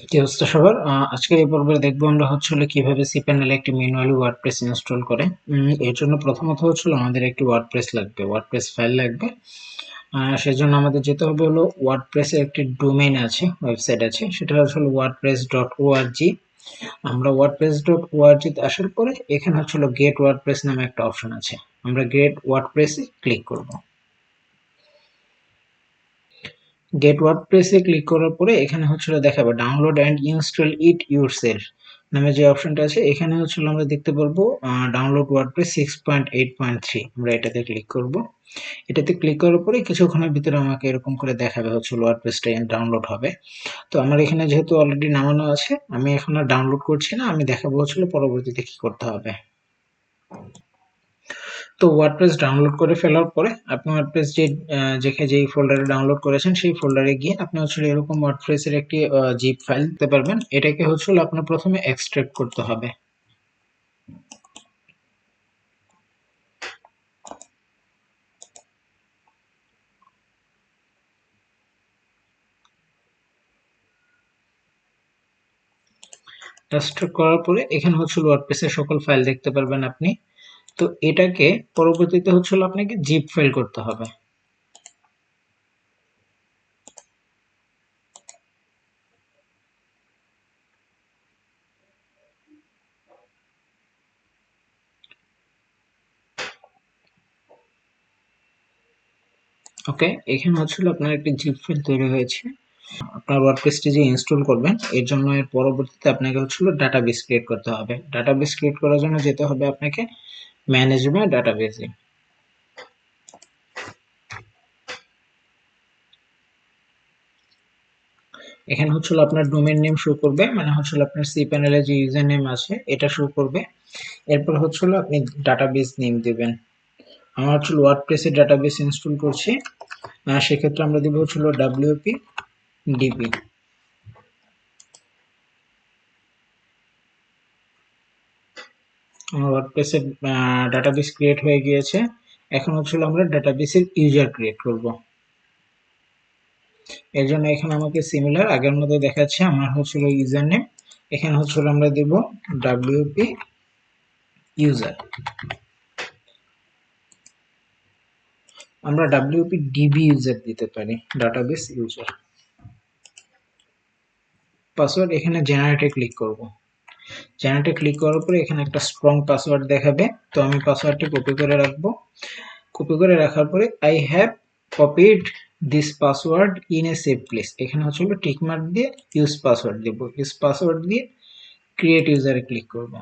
কি অবস্থা সবার? আজকের এই পর্বে দেখবো আমরা কিভাবে cPanel একটি ম্যানুয়ালি ওয়ার্ডপ্রেস ইনস্টল করে। এর জন্য প্রথমত আমাদের একটি ওয়ার্ডপ্রেস লাগবে, ওয়ার্ডপ্রেস ফাইল লাগবে। সেজন্য আমাদের যেতে হবে হলো ওয়ার্ডপ্রেসের একটি ডোমেইন আছে, ওয়েবসাইট আছে, সেটা wordpress.org। আমরা wordpress.org তে আসার পরে এখানে গেট ওয়ার্ডপ্রেস নামে একটা অপশন আছে, আমরা গেট ওয়ার্ডপ্রেসে ক্লিক করব। গেট ওয়ার্ডপ্রেসে ক্লিক করার পরে এখানে দেখাবে download and install it yourself নামে যে অপশনটা আছে, এখানে আমরা দেখতে পারবো ডাউনলোড ওয়ার্ডপ্রেস 6.8.3। আমরা এটাতে ক্লিক করব। এটাতে ক্লিক করার পরে কিছুক্ষণের ভিতরে আমাকে এরকম করে দেখাবে ওয়ার্ডপ্রেসটা ডাউনলোড হবে। তো আমার এখানে যেহেতু অলরেডি নামানো আছে, আমি এখন আর ডাউনলোড করছি না, আমি দেখাবো পরবর্তীতে কি করতে হবে। তো ওয়ার্ডপ্রেস ডাউনলোড করে ফেলার পরে আপনি ওয়ার্ডপ্রেস যেই ফোল্ডারে ডাউনলোড করেছেন সেই ফোল্ডারে গিয়ে আপনি এরকম ওয়ার্ডপ্রেসের একটি জিপ ফাইল দিতে পারবেন। এটাকে আপনার প্রথমে এক্সট্রাক্ট করতে হবে। এক্সট্রাক্ট করার পরে এখানে ওয়ার্ডপ্রেসের সকল ফাইল দেখতে পারবেন আপনি। তো এটাকে পরবর্তীতে আপনাকে জিপ ফাইল করতে হবে। ওকে, এখানে আপনার একটি জিপ ফাইল তৈরি হয়েছে। আপনার ওয়ার্ডপ্রেসটি যে ইনস্টল করবেন এর জন্য এর পরবর্তীতে আপনাকে ডাটাবেস ক্রিয়েট করতে হবে। ডাটাবেস ক্রিয়েট করার জন্য যেতে হবে আপনাকে ম্যানেজ মাই ডাটাবেসে। এখানে আপনার ডোমেইন নেম শো করবে, মানে আপনার cPanel এর যে ইউজার নেম আছে এটা শো করবে। এরপর আপনি ডাটাবেস নেম দিবেন। আমরা ওয়ার্ডপ্রেসের ডাটাবেস ইনস্টল করছি, সেক্ষেত্রে আমরা দিব wp db। আমার ওয়ার্ডপ্রেসের ডাটাবেস ক্রিয়েট হয়ে গিয়েছে। এখন আমরা ডাটাবেসের ইউজার ক্রিয়েট করব। এর জন্য এখানে আমাকে সিমিলার আগের মতো দেখাচ্ছে, আমার ইউজার নেম। এখানে আমরা দেব wp ইউজার। আমরা wp db ইউজার দিতে পারি, ডাটাবেস ইউজার। পাসওয়ার্ড এখানে জেনারেটে ক্লিক করব। জেনারেটে ক্লিক করার পরে এখানে একটা স্ট্রং পাসওয়ার্ড দেখাবে, তো আমি পাসওয়ার্ডটি কপি করে রাখবো। কপি করে রাখার পরে I have copied this password in a save place, এখানে টিক মার্ক দিয়ে ইউজ পাসওয়ার্ড দেব। ইউজ পাসওয়ার্ড দিয়ে ক্রিয়েট ইউজারে ক্লিক করব।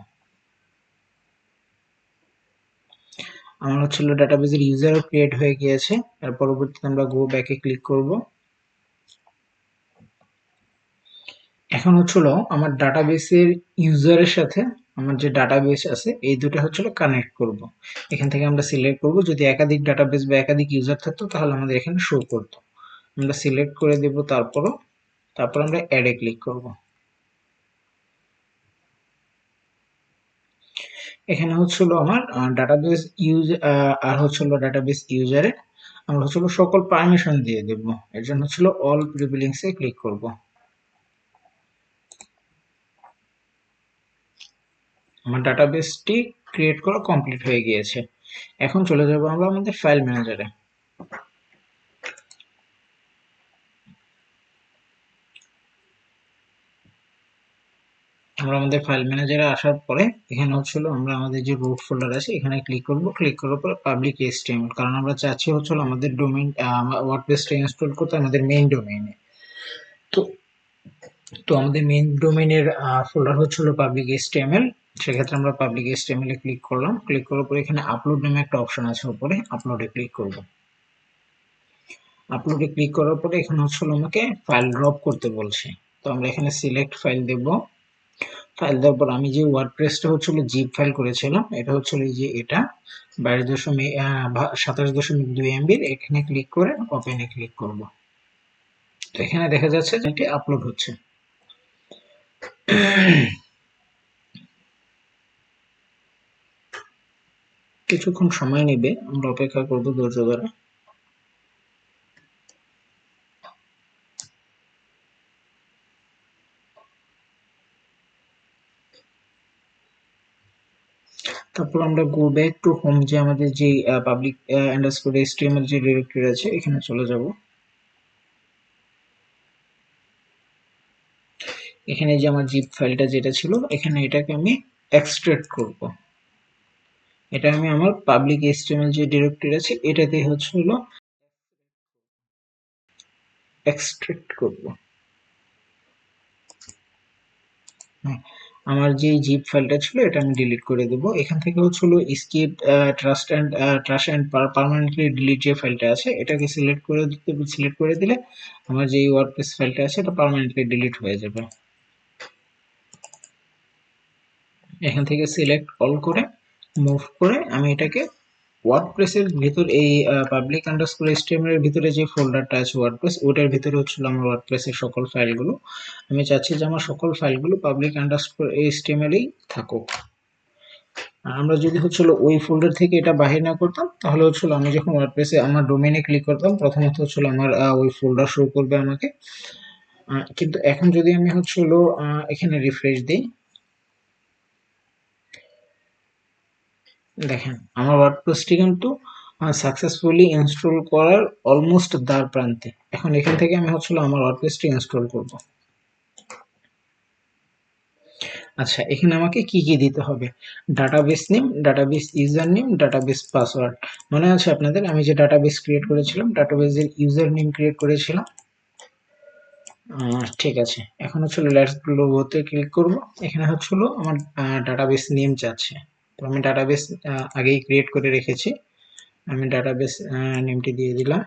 আমার ডাটাবেসের ইউজারও ক্রিয়েট হয়ে গিয়েছে। এর পরবর্তীতে আমরা গো ব্যাকে ক্লিক করব। এখন আমার ডাটাবেসের ইউজারের সাথে আমার যে ডাটাবেস আছে এই দুটো কানেক্ট করব। এখান থেকে আমরা সিলেক্ট করব, যদি একাধিক ডাটাবেস বা একাধিক ইউজার থাকতো তাহলে আমাদের এখানে শো করতো। আমরা সিলেক্ট করে দেব, তারপর আমরা অ্যাডে ক্লিক করব। এখানে আমার ডাটাবেস ইউজ আর ডাটাবেস ইউজারে আমরা সকল পারমিশন দিয়ে দেব। এর জন্য অল প্রিভিলেজে ক্লিক করব। আমার ডাটাবেসটি ক্রিয়েট করা কমপ্লিট হয়ে গিয়েছে। এখন চলে যাব আমরা আমাদের ফাইল ম্যানেজারে। আমরা আমাদের ফাইল ম্যানেজারে আসার পরে এখানে আমরা আমাদের যে রুট ফোল্ডার আছে এখানে ক্লিক করব। ক্লিক করার পরে পাবলিক এইচটিএমএল, কারণ আমরা চাচ্ছি আমাদের ডোমেইন ওয়ার্ডপ্রেসটা ইনস্টল করতে আমাদের মেইন ডোমেইনে। তো তো আমাদের মেইন ডোমেইনের ফোল্ডার পাবলিক এইচটিএমএল। সেক্ষেত্রে আমরা পাবলিক এইচটিএমএল এ ক্লিক করলাম। ক্লিক করার পরে এখানে আপলোড নামে একটা অপশন আছে উপরে, আপলোডে ক্লিক করব। আপলোডে ক্লিক করার পরে এখানে আমাকে ফাইল ড্রপ করতে বলছে, তো আমরা এখানে সিলেক্ট ফাইল দেব। ফাইল দেওয়ার পর আমি যে ওয়ার্ডপ্রেসটা জিপ ফাইল করেছিলাম এটা এই যে এটা 22.27.2 এমবি। এখানে ক্লিক করে ওপেনে ক্লিক করব। তো এখানে দেখা যাচ্ছে যে এটি আপলোড হচ্ছে। কিছুক্ষণ সময় নেবে, আমরা অপেক্ষা করব ধৈর্য ধরে। তারপর আমরা গো ব্যাক টু হোম, যে আমাদের যে পাবলিক আন্ডারস্কোর HTML যে ডিরেক্টরি আছে এখানে চলে যাব। এখানে যে আমার জিপ ফাইলটা যেটা ছিল এখানে এটাকে আমি এক্সট্রাক্ট করব। এটা আমি আমার পাবলিক HTML যে ডিরেক্টরি আছে এটাতে হলো এক্সট্রাক্ট করব। হ্যাঁ, আমার যে জিপ ফাইলটা ছিল এটা আমি ডিলিট করে দেব। এখান থেকে হলো skip trash and permanently delete যে ফাইলটা আছে এটাকে সিলেক্ট করে দিলে আমার যে ওয়ার্ডপ্রেস ফাইলটা আছে এটা পার্মানেন্টলি ডিলিট হয়ে যাবে। এখান থেকে সিলেক্ট অল করে মুভ করে আমি এটাকে ওয়ার্ডপ্রেসের ভিতর এই পাবলিক আন্ডারস্কোর HTML এর ভিতরে যে ফোল্ডারটা আছে ওয়ার্ডপ্রেস ওটার ভিতরে আমার ওয়ার্ডপ্রেসের সকল ফাইলগুলো, আমি চাচ্ছি যে আমার সকল ফাইলগুলো পাবলিক আন্ডারস্কোর HTML এই থাকুক। আমরা যদি ওই ফোল্ডার থেকে এটা বাহির না করতাম তাহলে আমি যখন ওয়ার্ডপ্রেসে আমার ডোমেইনে ক্লিক করতাম প্রথমত আমার ওই ফোল্ডার শো করবে আমাকে। কিন্তু এখন যদি আমি এখানে রিফ্রেশ দিই, দেখেন আমার ওয়ার্ডপ্রেসটি কিন্তু সাকসেসফুলি ইনস্টল করার অলমোস্ট দ্বার প্রান্তে। এখন এখান থেকে আমি আমার ওয়ার্ডপ্রেসটি ইনস্টল করব। আচ্ছা, এখানে আমাকে কি কি দিতে হবে? Database name, database user name, database password. মনে আছে আপনাদের আমি যে ডাটাবেস ক্রিয়েট করেছিলাম, ডাটাবেসের ইউজার নেম ক্রিয়েট করেছিলাম। ঠিক আছে, এখন লেটস গ্লোতে ক্লিক করব। এখানে আমার ডাটাবেস নেম চাচ্ছে, তো আমি ডাটাবেস আগেই ক্রিয়েট করে রেখেছি, আমি ডাটাবেস নেমটি দিয়ে দিলাম।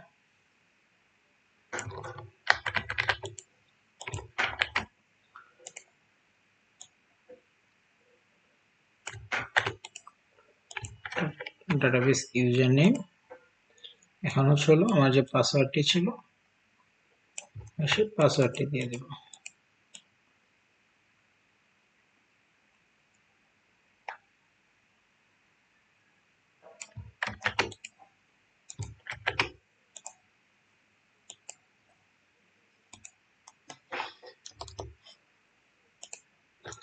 ডাটাবেস ইউজার নেম, এখন আমার যে পাসওয়ার্ডটি ছিল সেই পাসওয়ার্ডটি দিয়ে দেব।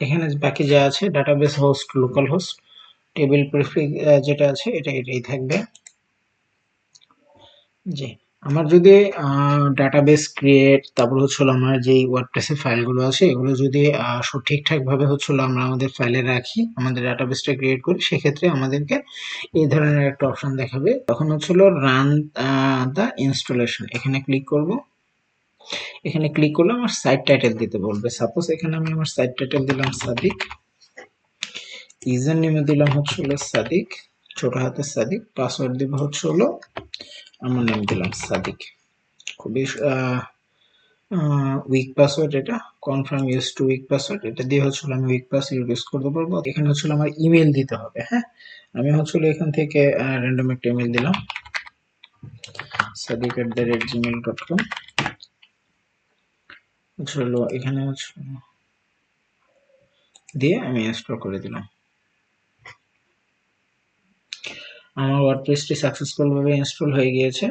এখানে বাকি যা আছে database host, local host, table prefix যেটা আছে এটাই থাকবে। জি, আমার যদি ডাটাবেস ক্রিয়েট, তারপর আমার যে ওয়ার্ডপ্রেসের ফাইলগুলো আছে এগুলো যদি ঠিকঠাক ভাবে আমরা আমাদের ফাইলে রাখি, আমাদের ডাটাবেসটা ক্রিয়েট করি, সেক্ষেত্রে আমাদেরকে এই ধরনের একটা অপশন দেখাবে। তখন রান দা ইনস্টলেশন, এখানে ক্লিক করব। এখানে ক্লিক করলে আমার সাইট টাইটেল দিতে বলবে। সাপোজ এখানে আমি আমার সাইট টাইটেল দিলাম সাদিক, ইউজার নেমে দিলাম সাদিক, ছোট হাতের সাদিক, পাসওয়ার্ড দিব আমার নাম দিলাম সাদিক। খুবই উইক পাসওয়ার্ড, এটা confirm use to week password, এটা দিয়ে আমি উইক পাসওয়ার্ড ইউজ করতে পারবো। এখানে আমার ইমেল দিতে হবে। হ্যাঁ, আমি এখান থেকে র্যান্ডম একটা ইমেল দিলাম, sadik@gmail.com। এখানে দিয়ে আমি ইনস্টল করে দিলাম। আমার ওয়ার্ডপ্রেসটি সাকসেসফুল ভাবে ইনস্টল হয়ে গিয়েছে।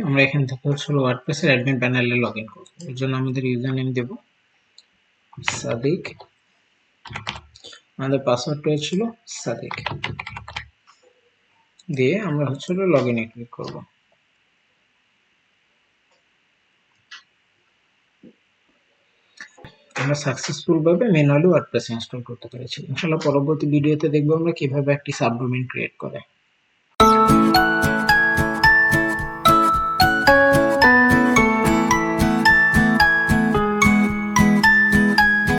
আমরা এখান থেকে ওয়ার্ডপ্রেসের অ্যাডমিন প্যানেলে লগইন করব। এর জন্য আমাদের ইউজার নেম দেব সাদিক, আমাদের পাসওয়ার্ডটা ছিল সাদিক, দিয়ে আমরা লগইনে ক্লিক করব। আমরা সাকসেসফুল ভাবে ম্যানুয়ালি ওয়ার্ডপ্রেস ইনস্টল করতে পেরেছি। ইনশাআল্লাহ পরবর্তী ভিডিওতে দেখব আমরা কিভাবে একটি সাবডোমেইন ক্রিয়েট করে।